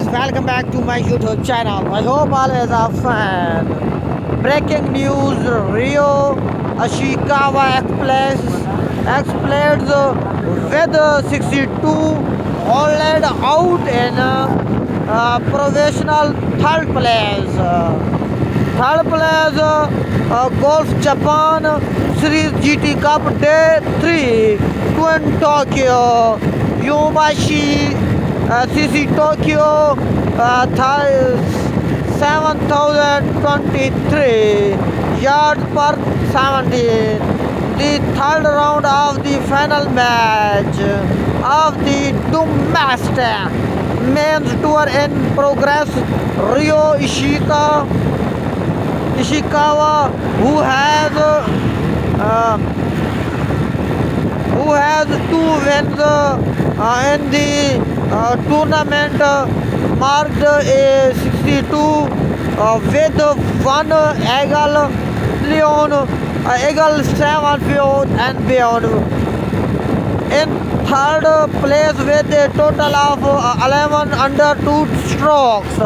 Welcome back to my YouTube channel. I hope always are fine. Breaking news: Rio Ishikawa explains with 62 hollowed out in provisional third place. Third place, Golf Japan Series GT Cup Day 3 in Tokyo. Yumashi CC Tokyo 7,023 yards per 17. The third round of the final match of the domestic men's tour in progress. Rio Ishikawa, who has 2 wins in the tournament, marked a 62 with 1 eagle 7 and beyond. In third place with a total of 11 under 2 strokes.